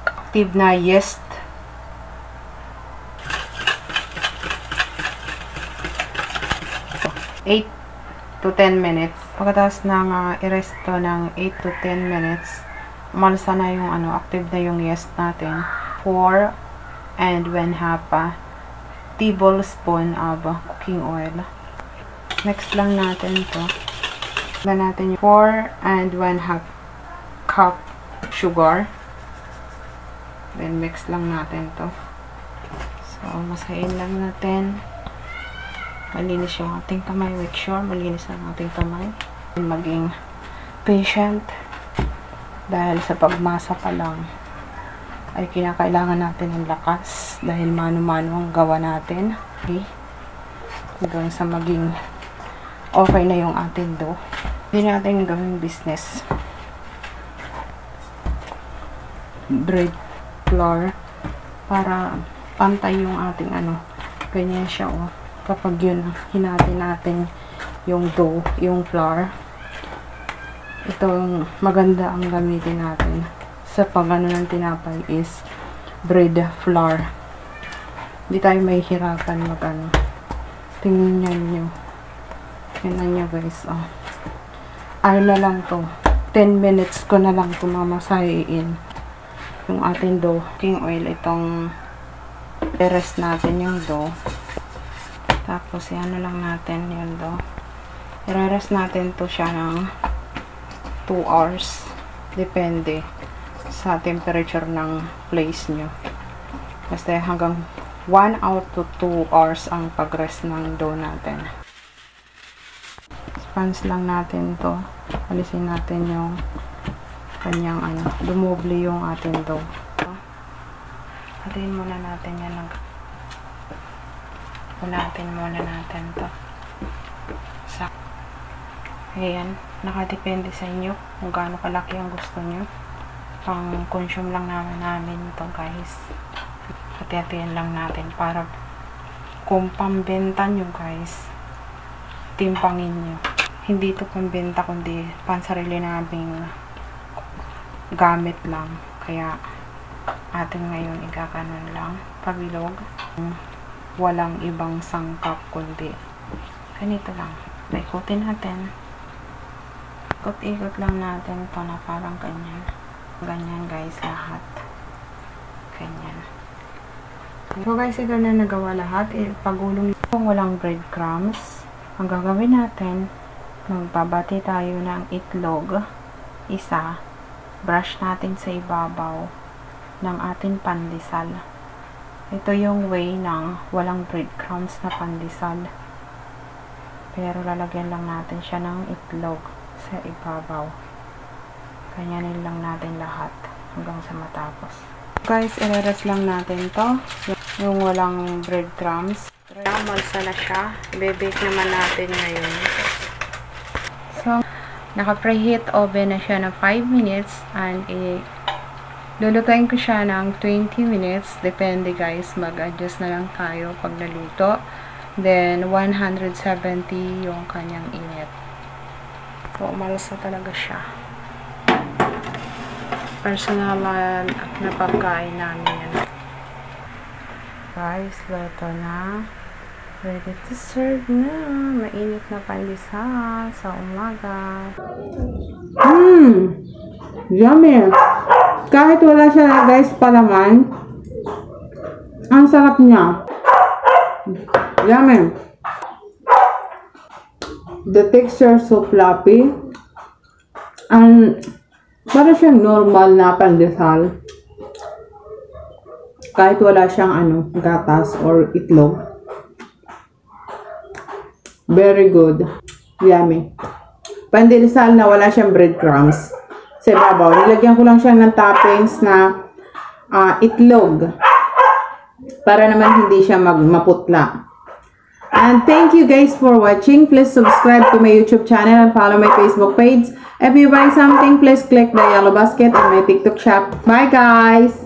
Active na yeast. 8 to 10 minutes. Pagkatapos ng i-rest to ng 8 to 10 minutes, umalsa na yung active na yung yeast natin. 4 and 1/2 tablespoon of cooking oil. Next lang natin to. Then natin yung 4 and 1/2 cup sugar. Then mix lang natin to. So masahin lang natin. Malinis yung ating kamay. Make sure malinis ang ating kamay. Maging patient dahil sa pagmasa pa lang ay kinakailangan natin ng lakas dahil mano-mano ang gawa natin. Okay? Hanggang sa maging okay na yung ating dough. Hindi natin gawing business. Bread flour para pantay yung ating ganyan siya kapag yun hinati natin yung dough, yung flour, itong maganda ang gamitin natin sa pag ng tinapay is bread flour. Hindi tayo may hirapan tingnan nyo guys. Ano na lang to, 10 minutes ko na lang mamasahin yung ating dough. Cooking oil, itong i-rest natin yung dough. Tapos yan lang natin yung dough. I-rest natin to siya ng 2 hours. Depende sa temperature ng place nyo. Basta hanggang 1 hour to 2 hours ang pag-rest ng dough natin. Sponge lang natin to. Alisin natin yung kanyang dumoble yung ating dough. Hatiin muna natin yan punatin muna natin to. Ayan, nakadepende sa inyo kung gaano kalaki ang gusto nyo. Pang-consume lang namin ito guys. Hati-hatihan lang natin para kung pambenta nyo guys, timpangin nyo. Hindi ito pambenta kundi pansarili naming gamit lang. Kaya atin ngayon ikakanon lang, pabilog. Walang ibang sangkap kundi ganito lang. Ikutin natin. Ikot-ikot lang natin ito na parang ganyan. Ganyan guys lahat. Ganyan. So guys, ito na nagawa lahat. Pagulong kung walang breadcrumbs, ang gagawin natin, magbabati tayo ng itlog. Isa. Brush natin sa ibabaw ng ating pandesal. Ito yung way ng walang breadcrumbs na pandesal. Pero lalagyan lang natin siya ng itlog sa ibabaw. Ganyanin lang natin lahat hanggang sa matapos. Guys, i-rest lang natin to. Yung walang breadcrumbs. Malsa na siya. I-bake naman natin ngayon. So, naka-preheat oven na siya na 5 minutes and lulutuin ko siya ng 20 minutes. Depende guys, mag-adjust na lang tayo pag naluto. Then, 170 yung kanyang init. So, umalsa talaga siya. Personalan na pagkain namin yan. Guys, luto na. Ready to serve na. Mainit na pandesal sa umaga. Yummy! Kahit wala siya guys palaman, ang sarap niya. Yummy! The texture so fluffy. And para siyang normal na pandesal. Kahit wala siyang gatas or itlog. Very good. Yummy. Pandesal na wala siyang breadcrumbs. Sa ibabaw, nilagyan ko lang siya ng toppings na itlog. Para naman hindi siya maputla. And thank you guys for watching. Please subscribe to my YouTube channel and follow my Facebook page. If you buy something, please click the yellow basket on my TikTok shop. Bye guys!